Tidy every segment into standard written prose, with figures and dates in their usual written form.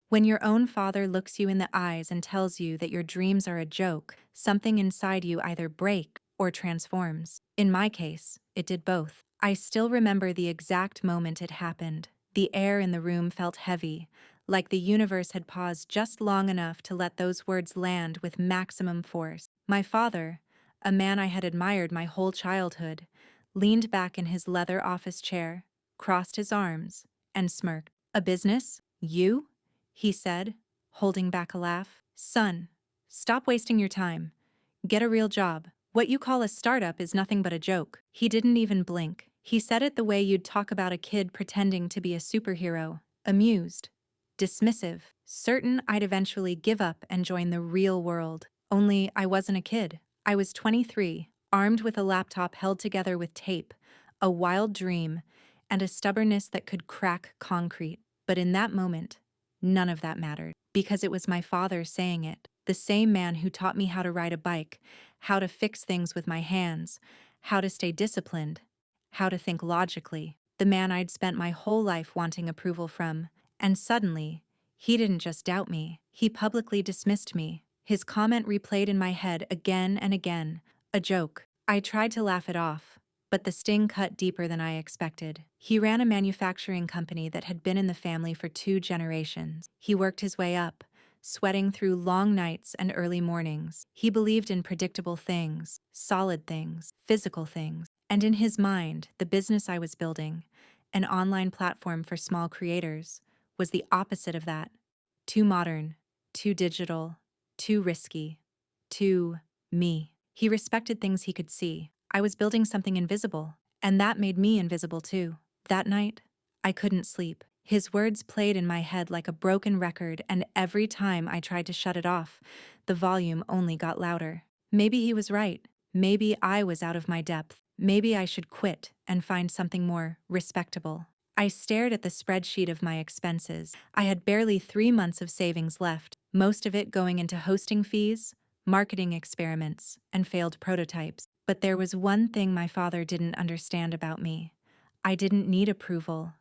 When your own father looks you in the eyes and tells you that your dreams are a joke, something inside you either breaks or transforms. In my case, it did both. I still remember the exact moment it happened. The air in the room felt heavy, like the universe had paused just long enough to let those words land with maximum force. My father, a man I had admired my whole childhood, leaned back in his leather office chair, crossed his arms, and smirked. "A business? You?" he said, holding back a laugh. "Son, stop wasting your time. Get a real job. What you call a startup is nothing but a joke." He didn't even blink. He said it the way you'd talk about a kid pretending to be a superhero, amused, dismissive, certain I'd eventually give up and join the real world. Only I wasn't a kid. I was 23, armed with a laptop held together with tape, a wild dream, and a stubbornness that could crack concrete. But in that moment, none of that mattered, because it was my father saying it, the same man who taught me how to ride a bike, how to fix things with my hands, how to stay disciplined, how to think logically, the man I'd spent my whole life wanting approval from. And suddenly, he didn't just doubt me, he publicly dismissed me. His comment replayed in my head again and again, a joke. I tried to laugh it off, but the sting cut deeper than I expected. He ran a manufacturing company that had been in the family for 2 generations. He worked his way up, sweating through long nights and early mornings. He believed in predictable things, solid things, physical things. And in his mind, the business I was building, an online platform for small creators, was the opposite of that. Too modern, too digital, too risky, too me. He respected things he could see. I was building something invisible, and that made me invisible too. That night, I couldn't sleep. His words played in my head like a broken record, and every time I tried to shut it off, the volume only got louder. Maybe he was right. Maybe I was out of my depth. Maybe I should quit and find something more respectable. I stared at the spreadsheet of my expenses. I had barely 3 months of savings left, most of it going into hosting fees, marketing experiments, and failed prototypes. But there was one thing my father didn't understand about me. I didn't need approval.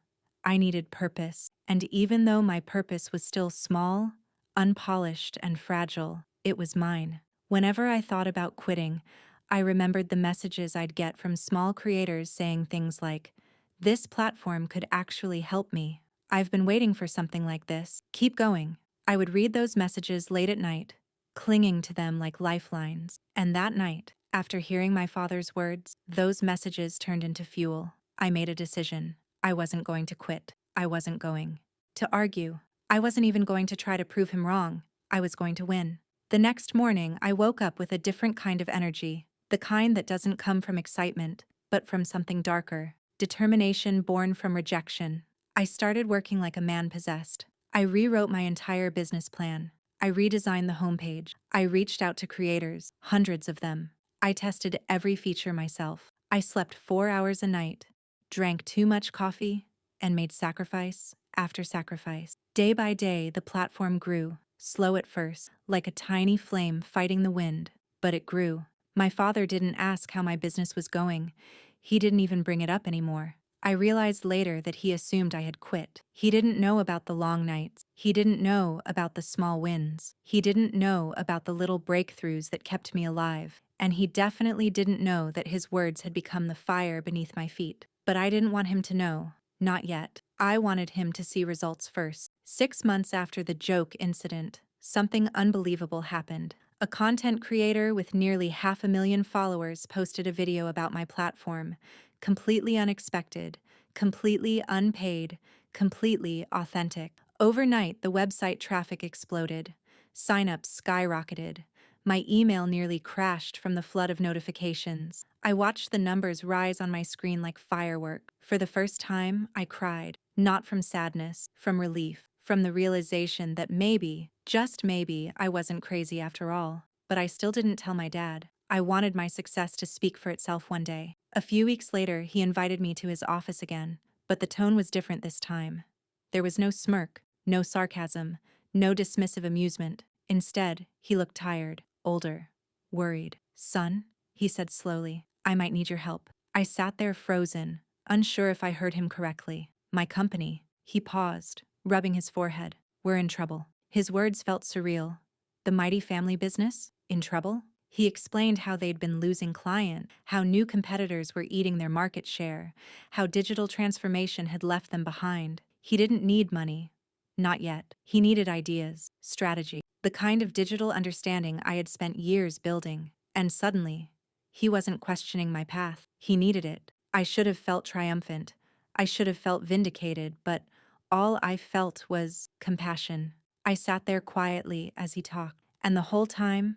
I needed purpose. And even though my purpose was still small, unpolished, and fragile, it was mine. Whenever I thought about quitting, I remembered the messages I'd get from small creators saying things like, "This platform could actually help me. I've been waiting for something like this. Keep going." I would read those messages late at night, clinging to them like lifelines. And that night, after hearing my father's words, those messages turned into fuel. I made a decision. I wasn't going to quit. I wasn't going to argue. I wasn't even going to try to prove him wrong. I was going to win. The next morning, I woke up with a different kind of energy, the kind that doesn't come from excitement, but from something darker, determination born from rejection. I started working like a man possessed. I rewrote my entire business plan. I redesigned the homepage. I reached out to creators, hundreds of them. I tested every feature myself. I slept 4 hours a night, drank too much coffee, and made sacrifice after sacrifice. Day by day, the platform grew, slow at first, like a tiny flame fighting the wind, but it grew. My father didn't ask how my business was going. He didn't even bring it up anymore. I realized later that he assumed I had quit. He didn't know about the long nights. He didn't know about the small wins. He didn't know about the little breakthroughs that kept me alive. And he definitely didn't know that his words had become the fire beneath my feet. But I didn't want him to know. Not yet. I wanted him to see results first. 6 months after the joke incident, something unbelievable happened. A content creator with nearly 500,000 followers posted a video about my platform. Completely unexpected, completely unpaid, completely authentic. Overnight, the website traffic exploded. Signups skyrocketed. My email nearly crashed from the flood of notifications. I watched the numbers rise on my screen like fireworks. For the first time, I cried. Not from sadness, from relief, from the realization that maybe, just maybe, I wasn't crazy after all. But I still didn't tell my dad. I wanted my success to speak for itself one day. A few weeks later, he invited me to his office again, but the tone was different this time. There was no smirk, no sarcasm, no dismissive amusement. Instead, he looked tired, older, worried. "Son," he said slowly, "I might need your help." I sat there frozen, unsure if I heard him correctly. "My company." He paused, rubbing his forehead. We're in trouble. His words felt surreal. The mighty family business? In trouble? He explained how they'd been losing clients, how new competitors were eating their market share, how digital transformation had left them behind. He didn't need money. Not yet. He needed ideas, strategy, the kind of digital understanding I had spent years building. And suddenly, he wasn't questioning my path. He needed it. I should have felt triumphant. I should have felt vindicated, but all I felt was compassion. I sat there quietly as he talked, and the whole time,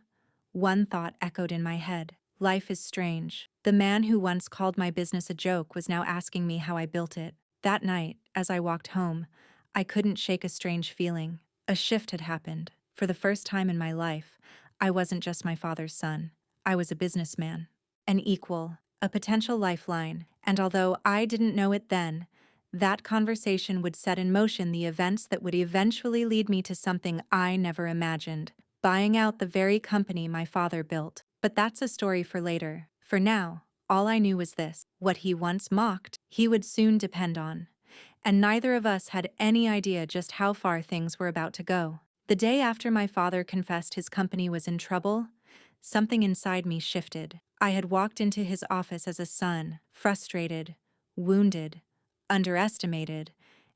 one thought echoed in my head. Life is strange. The man who once called my business a joke was now asking me how I built it. That night, as I walked home, I couldn't shake a strange feeling. A shift had happened. For the first time in my life, I wasn't just my father's son. I was a businessman, an equal, a potential lifeline, and although I didn't know it then, that conversation would set in motion the events that would eventually lead me to something I never imagined, buying out the very company my father built. But that's a story for later. For now, all I knew was this: what he once mocked, he would soon depend on. And neither of us had any idea just how far things were about to go. The day after my father confessed his company was in trouble, something inside me shifted. I had walked into his office as a son, frustrated, wounded, underestimated,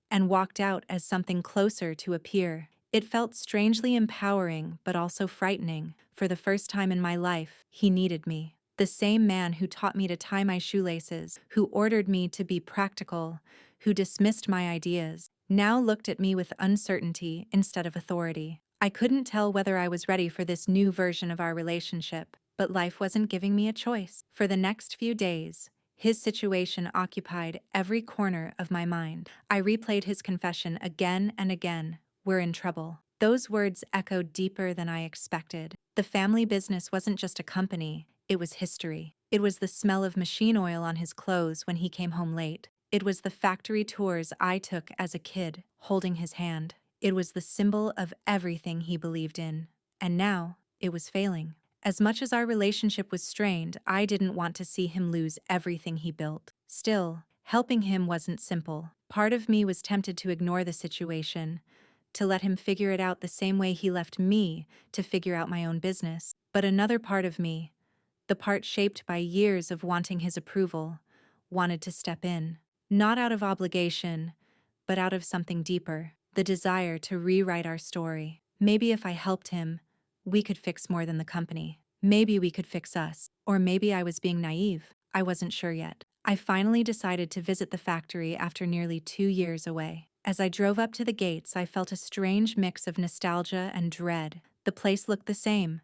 and walked out as something closer to a peer. It felt strangely empowering, but also frightening. For the first time in my life, he needed me. The same man who taught me to tie my shoelaces, who ordered me to be practical, who dismissed my ideas, now looked at me with uncertainty instead of authority. I couldn't tell whether I was ready for this new version of our relationship, but life wasn't giving me a choice. For the next few days, his situation occupied every corner of my mind. I replayed his confession again and again. We're in trouble. Those words echoed deeper than I expected. The family business wasn't just a company, it was history. It was the smell of machine oil on his clothes when he came home late. It was the factory tours I took as a kid, holding his hand. It was the symbol of everything he believed in. And now, it was failing. As much as our relationship was strained, I didn't want to see him lose everything he built. Still, helping him wasn't simple. Part of me was tempted to ignore the situation, to let him figure it out the same way he left me to figure out my own business. But another part of me, the part shaped by years of wanting his approval, wanted to step in. Not out of obligation, but out of something deeper, the desire to rewrite our story. Maybe if I helped him, we could fix more than the company. Maybe we could fix us. Or maybe I was being naive. I wasn't sure yet. I finally decided to visit the factory after nearly 2 years away. As I drove up to the gates, I felt a strange mix of nostalgia and dread. The place looked the same.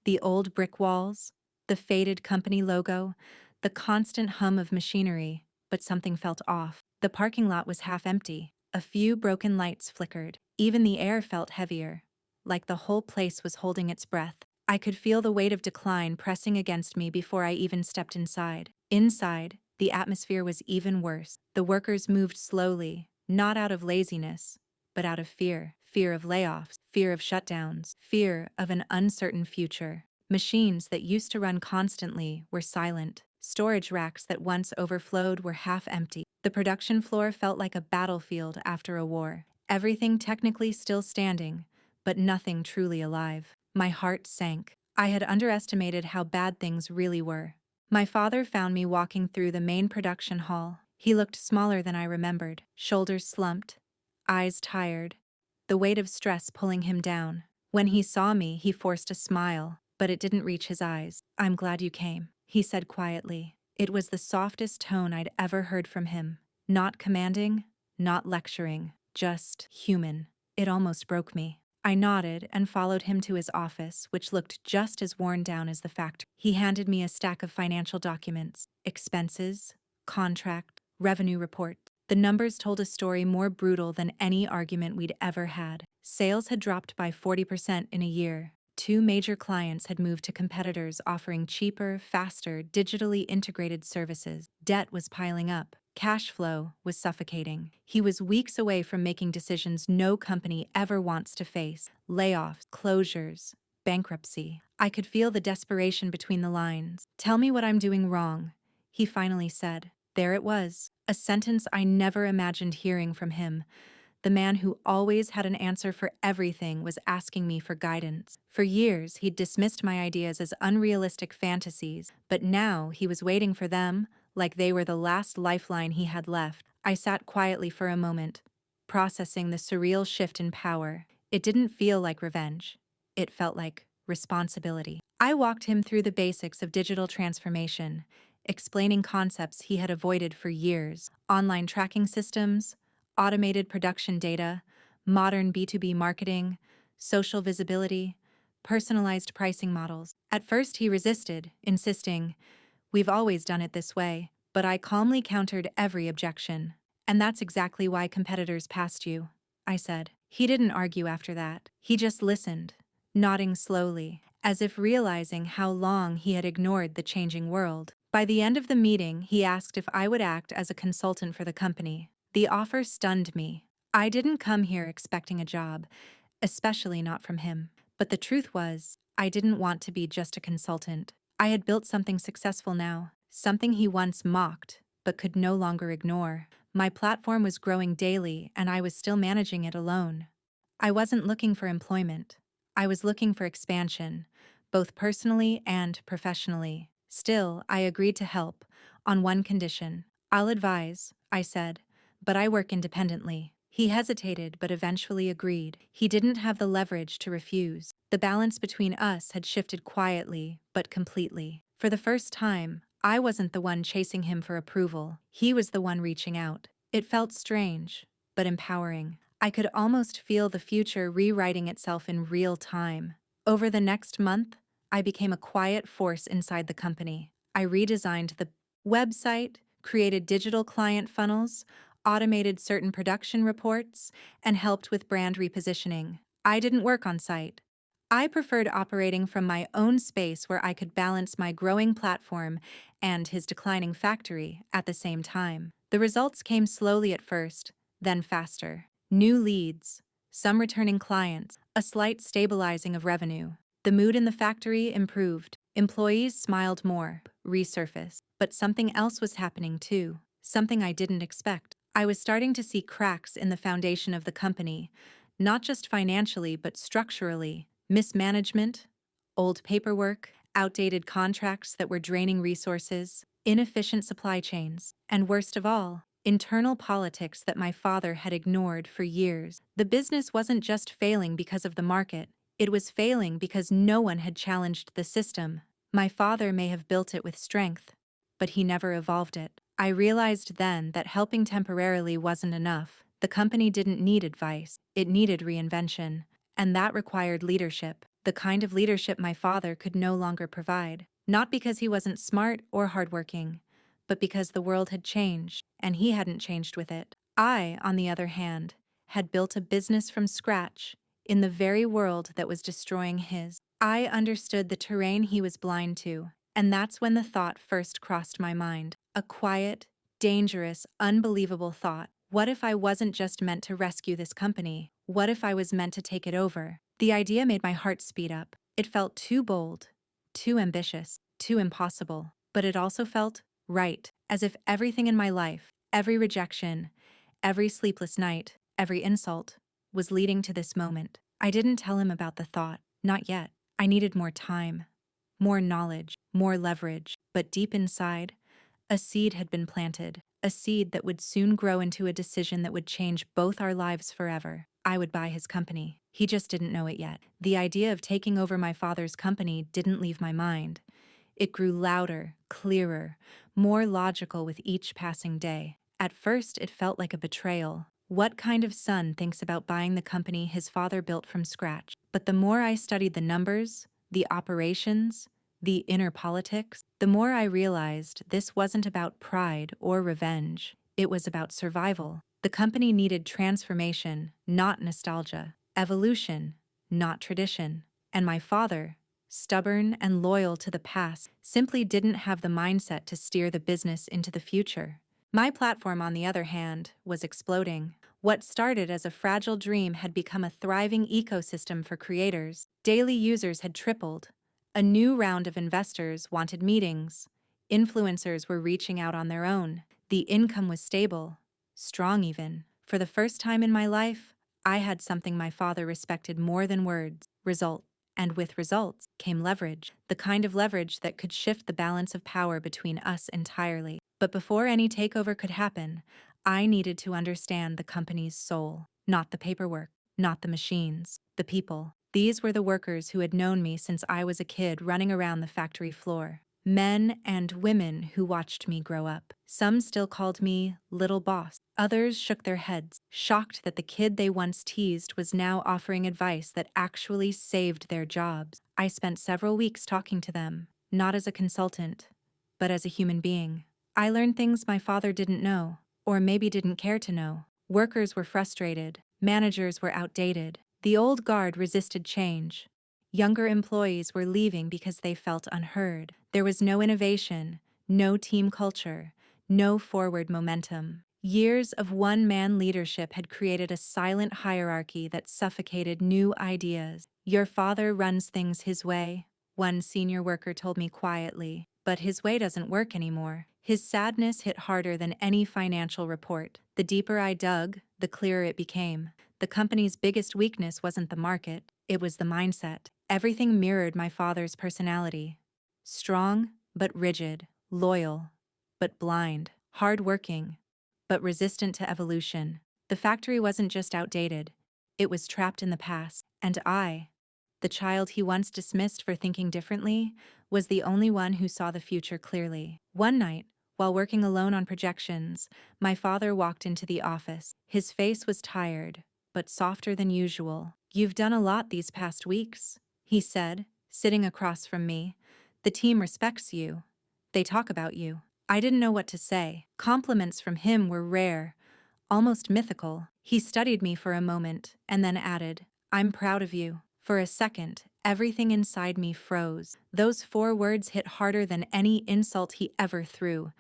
The old brick walls, the faded company logo, the constant hum of machinery, but something felt off. The parking lot was half empty. A few broken lights flickered. Even the air felt heavier, like the whole place was holding its breath. I could feel the weight of decline pressing against me before I even stepped inside. Inside, the atmosphere was even worse. The workers moved slowly, not out of laziness, but out of fear. Fear of layoffs, fear of shutdowns, fear of an uncertain future. Machines that used to run constantly were silent. Storage racks that once overflowed were half empty. The production floor felt like a battlefield after a war. Everything technically still standing, but nothing truly alive. My heart sank. I had underestimated how bad things really were. My father found me walking through the main production hall. He looked smaller than I remembered, shoulders slumped, eyes tired, the weight of stress pulling him down. When he saw me, he forced a smile, but it didn't reach his eyes. "I'm glad you came," he said quietly. It was the softest tone I'd ever heard from him. Not commanding, not lecturing, just human. It almost broke me. I nodded and followed him to his office, which looked just as worn down as the factory. He handed me a stack of financial documents, expenses, contract, revenue report. The numbers told a story more brutal than any argument we'd ever had. Sales had dropped by 40% in a year. 2 major clients had moved to competitors offering cheaper, faster, digitally integrated services. Debt was piling up. Cash flow was suffocating. He was weeks away from making decisions no company ever wants to face: layoffs, closures, bankruptcy. I could feel the desperation between the lines. "Tell me what I'm doing wrong," he finally said. There it was, a sentence I never imagined hearing from him, The man who always had an answer for everything was asking me for guidance. For years, he'd dismissed my ideas as unrealistic fantasies, but now he was waiting for them like they were the last lifeline he had left. I sat quietly for a moment, processing the surreal shift in power. It didn't feel like revenge. It felt like responsibility. I walked him through the basics of digital transformation, explaining concepts he had avoided for years: online tracking systems, automated production data, modern B2B marketing, social visibility, personalized pricing models. At first, he resisted, insisting, "We've always done it this way," but I calmly countered every objection. "And that's exactly why competitors passed you," I said. He didn't argue after that. He just listened, nodding slowly, as if realizing how long he had ignored the changing world. By the end of the meeting, he asked if I would act as a consultant for the company. The offer stunned me. I didn't come here expecting a job, especially not from him. But the truth was, I didn't want to be just a consultant. I had built something successful now, something he once mocked, but could no longer ignore. My platform was growing daily, and I was still managing it alone. I wasn't looking for employment. I was looking for expansion, both personally and professionally. Still, I agreed to help, on one condition. "I'll advise," I said, "but I work independently." He hesitated but eventually agreed. He didn't have the leverage to refuse. The balance between us had shifted quietly, but completely. For the first time, I wasn't the one chasing him for approval. He was the one reaching out. It felt strange, but empowering. I could almost feel the future rewriting itself in real time. Over the next month, I became a quiet force inside the company. I redesigned the website, created digital client funnels, automated certain production reports, and helped with brand repositioning. I didn't work on site. I preferred operating from my own space where I could balance my growing platform and his declining factory at the same time. The results came slowly at first, then faster. New leads, some returning clients, a slight stabilizing of revenue. The mood in the factory improved. Employees smiled more, resurfaced. But something else was happening too, something I didn't expect. I was starting to see cracks in the foundation of the company, not just financially but structurally. Mismanagement, old paperwork, outdated contracts that were draining resources, inefficient supply chains, and worst of all, internal politics that my father had ignored for years. The business wasn't just failing because of the market, it was failing because no one had challenged the system. My father may have built it with strength, but he never evolved it. I realized then that helping temporarily wasn't enough. The company didn't need advice, it needed reinvention. And that required leadership, the kind of leadership my father could no longer provide. Not because he wasn't smart or hardworking, but because the world had changed, and he hadn't changed with it. I, on the other hand, had built a business from scratch, in the very world that was destroying his. I understood the terrain he was blind to, and that's when the thought first crossed my mind. A quiet, dangerous, unbelievable thought. What if I wasn't just meant to rescue this company? What if I was meant to take it over? The idea made my heart speed up. It felt too bold, too ambitious, too impossible. But it also felt right, as if everything in my life, every rejection, every sleepless night, every insult, was leading to this moment. I didn't tell him about the thought, not yet. I needed more time, more knowledge, more leverage. But deep inside, a seed had been planted, a seed that would soon grow into a decision that would change both our lives forever. I would buy his company. He just didn't know it yet. The idea of taking over my father's company didn't leave my mind. It grew louder, clearer, more logical with each passing day. At first, it felt like a betrayal. What kind of son thinks about buying the company his father built from scratch? But the more I studied the numbers, the operations, the inner politics, the more I realized this wasn't about pride or revenge. It was about survival. The company needed transformation, not nostalgia, evolution, not tradition. And my father, stubborn and loyal to the past, simply didn't have the mindset to steer the business into the future. My platform, on the other hand, was exploding. What started as a fragile dream had become a thriving ecosystem for creators. Daily users had tripled. A new round of investors wanted meetings. Influencers were reaching out on their own. The income was stable, strong even. For the first time in my life, I had something my father respected more than words: result. And with results came leverage, the kind of leverage that could shift the balance of power between us entirely. But before any takeover could happen, I needed to understand the company's soul. Not the paperwork, not the machines, the people. These were the workers who had known me since I was a kid running around the factory floor. Men and women who watched me grow up. Some still called me Little Boss. Others shook their heads, shocked that the kid they once teased was now offering advice that actually saved their jobs. I spent several weeks talking to them, not as a consultant, but as a human being. I learned things my father didn't know, or maybe didn't care to know. Workers were frustrated, managers were outdated, the old guard resisted change. Younger employees were leaving because they felt unheard. There was no innovation, no team culture, no forward momentum. Years of one-man leadership had created a silent hierarchy that suffocated new ideas. Your father runs things his way, one senior worker told me quietly, but his way doesn't work anymore. His sadness hit harder than any financial report. The deeper I dug, the clearer it became. The company's biggest weakness wasn't the market, it was the mindset. Everything mirrored my father's personality. Strong, but rigid. Loyal, but blind. Hard-working, but resistant to evolution. The factory wasn't just outdated, it was trapped in the past. And I, the child he once dismissed for thinking differently, was the only one who saw the future clearly. One night, while working alone on projections, my father walked into the office. His face was tired, but softer than usual. "You've done a lot these past weeks," he said, sitting across from me. "The team respects you. They talk about you." I didn't know what to say. Compliments from him were rare, almost mythical. He studied me for a moment and then added, "I'm proud of you." For a second, everything inside me froze. Those 4 words hit harder than any insult he ever threw.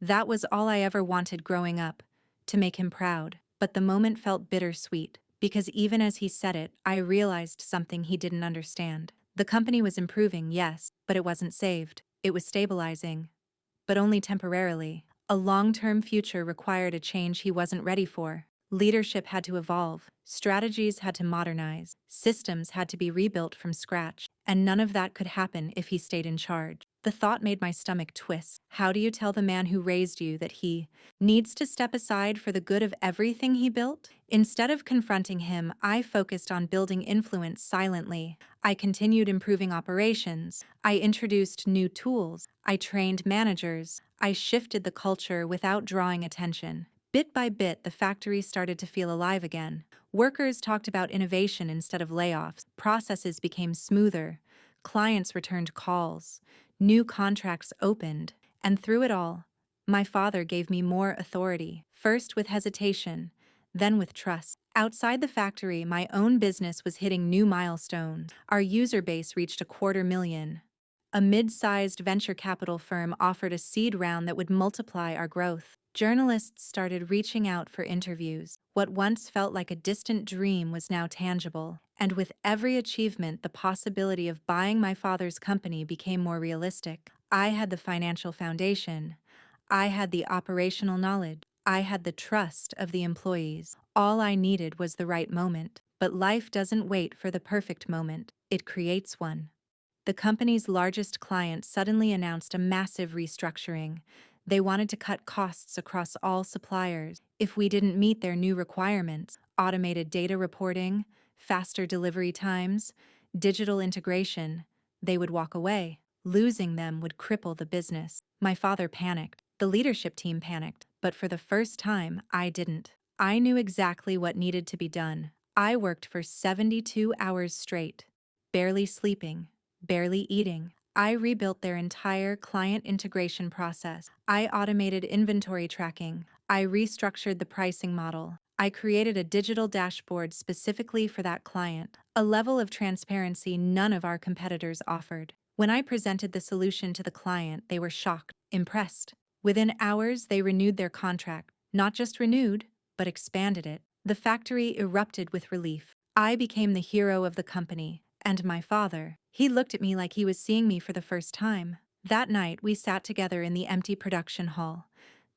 That was all I ever wanted growing up, to make him proud. But the moment felt bittersweet, because even as he said it, I realized something he didn't understand. The company was improving, yes, but it wasn't saved. It was stabilizing, but only temporarily. A long-term future required a change he wasn't ready for. Leadership had to evolve, strategies had to modernize, systems had to be rebuilt from scratch, and none of that could happen if he stayed in charge. The thought made my stomach twist. How do you tell the man who raised you that he needs to step aside for the good of everything he built? Instead of confronting him, I focused on building influence silently. I continued improving operations. I introduced new tools. I trained managers. I shifted the culture without drawing attention. Bit by bit, the factory started to feel alive again. Workers talked about innovation instead of layoffs. Processes became smoother. Clients returned calls. New contracts opened. And through it all, my father gave me more authority, first with hesitation, then with trust. Outside the factory, my own business was hitting new milestones. Our user base reached 250,000. A mid-sized venture capital firm offered a seed round that would multiply our growth. Journalists started reaching out for interviews. What once felt like a distant dream was now tangible. And with every achievement, the possibility of buying my father's company became more realistic. I had the financial foundation. I had the operational knowledge. I had the trust of the employees. All I needed was the right moment. But life doesn't wait for the perfect moment. It creates one. The company's largest client suddenly announced a massive restructuring. They wanted to cut costs across all suppliers. If we didn't meet their new requirements, automated data reporting, faster delivery times, digital integration, they would walk away. Losing them would cripple the business. My father panicked. The leadership team panicked. But for the first time, I didn't. I knew exactly what needed to be done. I worked for 72 hours straight, barely sleeping, barely eating. I rebuilt their entire client integration process. I automated inventory tracking. I restructured the pricing model. I created a digital dashboard specifically for that client, a level of transparency none of our competitors offered. When I presented the solution to the client, they were shocked, impressed. Within hours, they renewed their contract. Not just renewed, but expanded it. The factory erupted with relief. I became the hero of the company. And my father, he looked at me like he was seeing me for the first time. That night, we sat together in the empty production hall.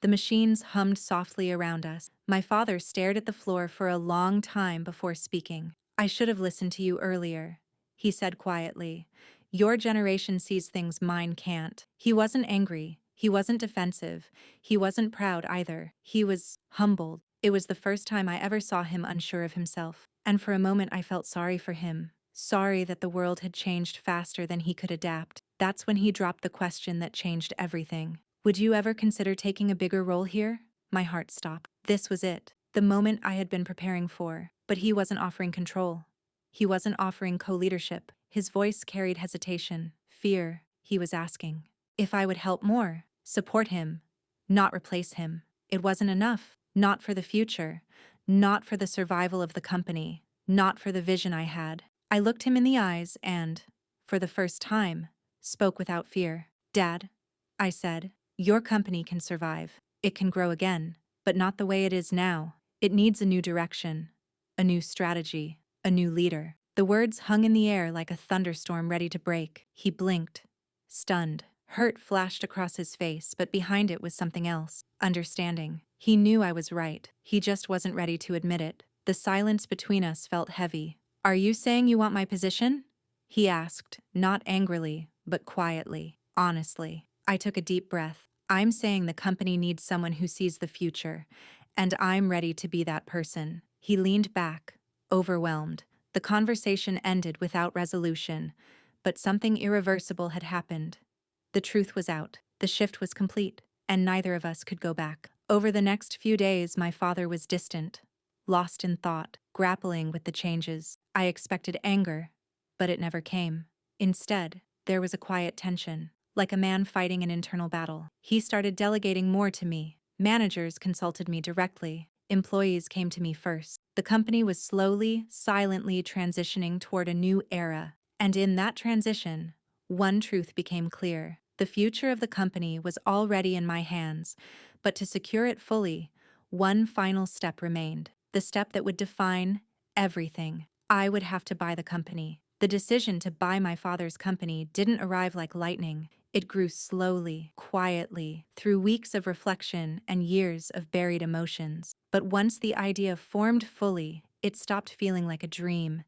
The machines hummed softly around us. My father stared at the floor for a long time before speaking. I should have listened to you earlier, he said quietly. Your generation sees things mine can't. He wasn't angry. He wasn't defensive. He wasn't proud either. He was humbled. It was the first time I ever saw him unsure of himself. And for a moment I felt sorry for him. Sorry that the world had changed faster than he could adapt. That's when he dropped the question that changed everything. Would you ever consider taking a bigger role here? My heart stopped. This was it. The moment I had been preparing for. But he wasn't offering control. He wasn't offering co-leadership. His voice carried hesitation, fear. He was asking if I would help more, support him, not replace him. It wasn't enough. Not for the future. Not for the survival of the company. Not for the vision I had. I looked him in the eyes and, for the first time, spoke without fear. Dad, I said, your company can survive. It can grow again, but not the way it is now. It needs a new direction, a new strategy, a new leader. The words hung in the air like a thunderstorm ready to break. He blinked, stunned. Hurt flashed across his face, but behind it was something else. Understanding. He knew I was right. He just wasn't ready to admit it. The silence between us felt heavy. Are you saying you want my position? He asked, not angrily, but quietly, honestly. I took a deep breath. I'm saying the company needs someone who sees the future, and I'm ready to be that person. He leaned back, overwhelmed. The conversation ended without resolution, but something irreversible had happened. The truth was out. The shift was complete, and neither of us could go back. Over the next few days, my father was distant, lost in thought, grappling with the changes. I expected anger, but it never came. Instead, there was a quiet tension, like a man fighting an internal battle. He started delegating more to me. Managers consulted me directly. Employees came to me first. The company was slowly, silently transitioning toward a new era. And in that transition, one truth became clear. The future of the company was already in my hands, but to secure it fully, one final step remained. The step that would define everything. I would have to buy the company. The decision to buy my father's company didn't arrive like lightning. It grew slowly, quietly, through weeks of reflection and years of buried emotions. But once the idea formed fully, it stopped feeling like a dream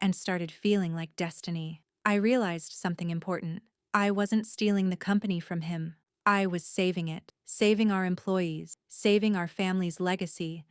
and started feeling like destiny. I realized something important. I wasn't stealing the company from him. I was saving it, saving our employees, saving our family's legacy,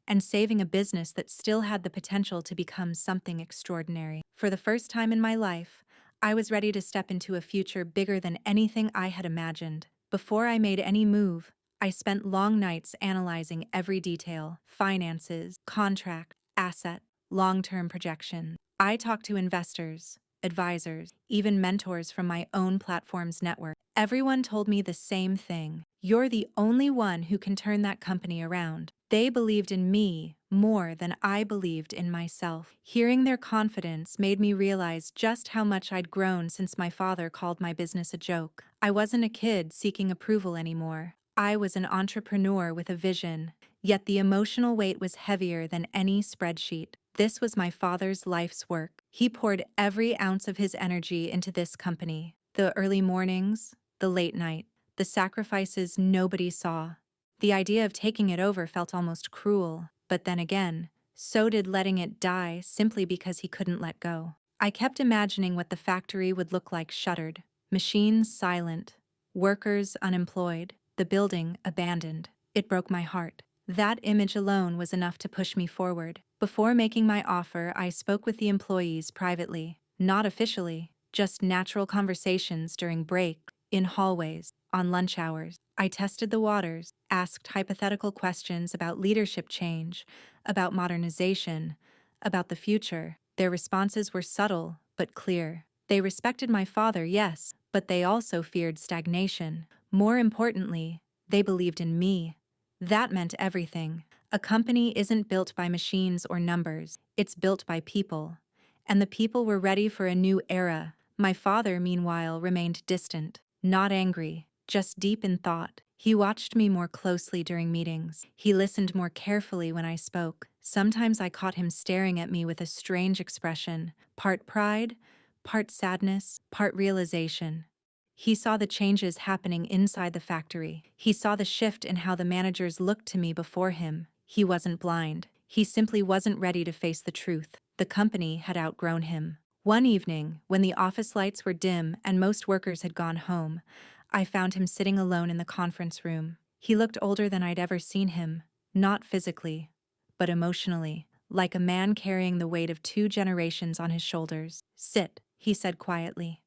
and saving a business that still had the potential to become something extraordinary. For the first time in my life, I was ready to step into a future bigger than anything I had imagined. Before I made any move, I spent long nights analyzing every detail: finances, contract, asset, long-term projections. I talked to investors, advisors, even mentors from my own platform's network. Everyone told me the same thing. You're the only one who can turn that company around. They believed in me more than I believed in myself. Hearing their confidence made me realize just how much I'd grown since my father called my business a joke. I wasn't a kid seeking approval anymore. I was an entrepreneur with a vision, yet the emotional weight was heavier than any spreadsheet. This was my father's life's work. He poured every ounce of his energy into this company. The early mornings, the late night, the sacrifices nobody saw. The idea of taking it over felt almost cruel, but then again, so did letting it die simply because he couldn't let go. I kept imagining what the factory would look like shuttered, machines silent, workers unemployed, the building abandoned. It broke my heart. That image alone was enough to push me forward. Before making my offer, I spoke with the employees privately, not officially, just natural conversations during break, in hallways, on lunch hours. I tested the waters, asked hypothetical questions about leadership change, about modernization, about the future. Their responses were subtle but clear. They respected my father, yes, but they also feared stagnation. More importantly, they believed in me. That meant everything. A company isn't built by machines or numbers, it's built by people. And the people were ready for a new era. My father, meanwhile, remained distant, not angry, just deep in thought. He watched me more closely during meetings. He listened more carefully when I spoke. Sometimes I caught him staring at me with a strange expression, part pride, part sadness, part realization. He saw the changes happening inside the factory. He saw the shift in how the managers looked to me before him. He wasn't blind. He simply wasn't ready to face the truth. The company had outgrown him. One evening, when the office lights were dim and most workers had gone home, I found him sitting alone in the conference room. He looked older than I'd ever seen him, not physically, but emotionally, like a man carrying the weight of 2 generations on his shoulders. "Sit," he said quietly,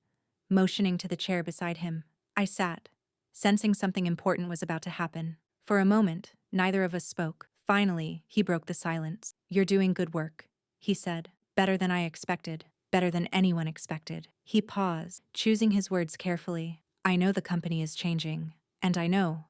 motioning to the chair beside him. I sat, sensing something important was about to happen. For a moment, neither of us spoke. Finally, he broke the silence. "You're doing good work," he said. "Better than I expected. Better than anyone expected." He paused, choosing his words carefully. "I know the company is changing. And I know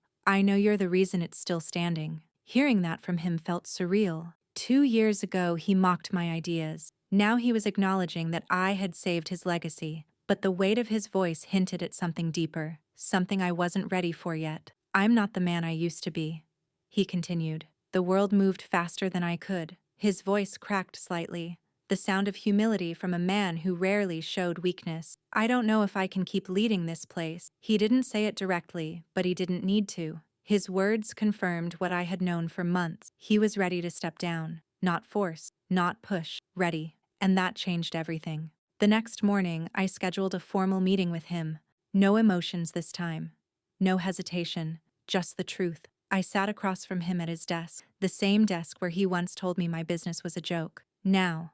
you're the reason it's still standing." Hearing that from him felt surreal. 2 years ago, he mocked my ideas. Now he was acknowledging that I had saved his legacy. But the weight of his voice hinted at something deeper, something I wasn't ready for yet. "I'm not the man I used to be," he continued. "The world moved faster than I could." His voice cracked slightly, the sound of humility from a man who rarely showed weakness. "I don't know if I can keep leading this place." He didn't say it directly, but he didn't need to. His words confirmed what I had known for months. He was ready to step down. Not force, not push, ready. And that changed everything. The next morning, I scheduled a formal meeting with him. No emotions this time. No hesitation, just the truth. I sat across from him at his desk, the same desk where he once told me my business was a joke. Now,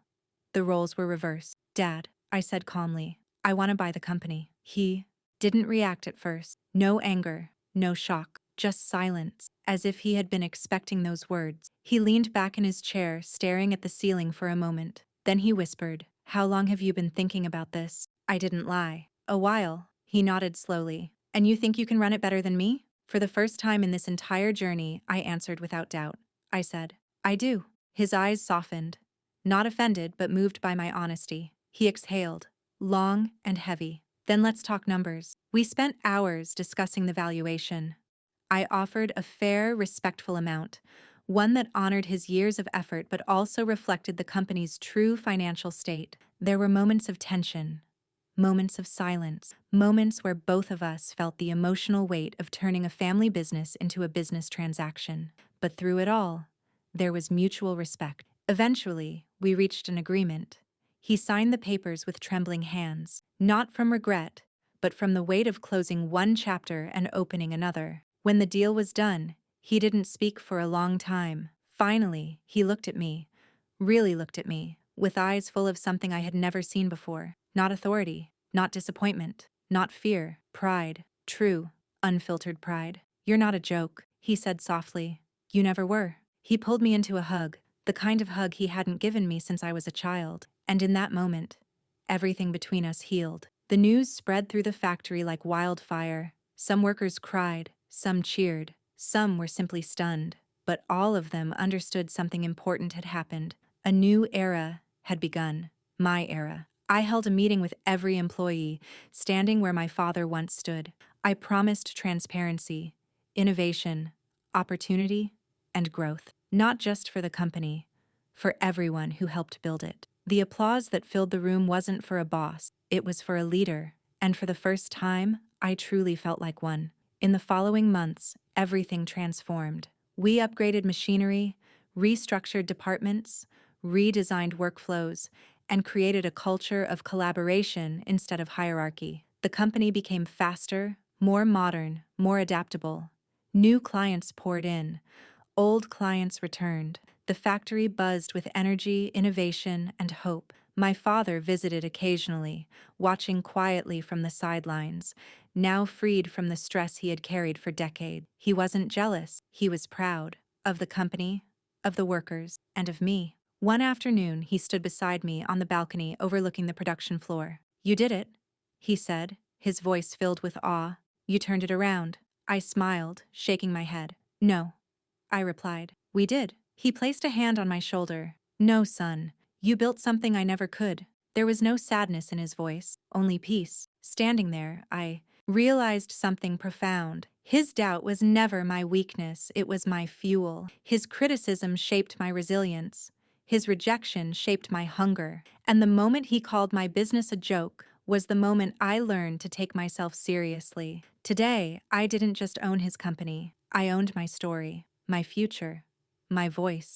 the roles were reversed. "Dad," I said calmly, "I want to buy the company." He didn't react at first. No anger, no shock, just silence, as if he had been expecting those words. He leaned back in his chair, staring at the ceiling for a moment. Then he whispered, "How long have you been thinking about this?" I didn't lie. "A while." He nodded slowly. "And you think you can run it better than me?" For the first time in this entire journey, I answered without doubt. I said, "I do." His eyes softened, not offended but moved by my honesty. He exhaled, long and heavy. "Then let's talk numbers." We spent hours discussing the valuation. I offered a fair, respectful amount, one that honored his years of effort but also reflected the company's true financial state. There were moments of tension, moments of silence, moments where both of us felt the emotional weight of turning a family business into a business transaction. But through it all, there was mutual respect. Eventually, we reached an agreement. He signed the papers with trembling hands, not from regret, but from the weight of closing one chapter and opening another. When the deal was done, he didn't speak for a long time. Finally, he looked at me, really looked at me, with eyes full of something I had never seen before. Not authority, not disappointment, not fear, pride, true, unfiltered pride. "You're not a joke," he said softly. "You never were." He pulled me into a hug, the kind of hug he hadn't given me since I was a child. And in that moment, everything between us healed. The news spread through the factory like wildfire. Some workers cried, some cheered, some were simply stunned. But all of them understood something important had happened. A new era had begun. My era. I held a meeting with every employee, standing where my father once stood. I promised transparency, innovation, opportunity, and growth. Not just for the company, for everyone who helped build it. The applause that filled the room wasn't for a boss, it was for a leader. And for the first time, I truly felt like one. In the following months, everything transformed. We upgraded machinery, restructured departments, redesigned workflows, and created a culture of collaboration instead of hierarchy. The company became faster, more modern, more adaptable. New clients poured in. Old clients returned. The factory buzzed with energy, innovation, and hope. My father visited occasionally, watching quietly from the sidelines, now freed from the stress he had carried for decades. He wasn't jealous, he was proud. Of the company, of the workers, and of me. One afternoon, he stood beside me on the balcony overlooking the production floor. "You did it," he said, his voice filled with awe. "You turned it around." I smiled, shaking my head. "No," I replied. "We did." He placed a hand on my shoulder. "No, son. You built something I never could." There was no sadness in his voice, only peace. Standing there, I realized something profound. His doubt was never my weakness, it was my fuel. His criticism shaped my resilience. His rejection shaped my hunger. And the moment he called my business a joke, was the moment I learned to take myself seriously. Today, I didn't just own his company, I owned my story, my future, my voice.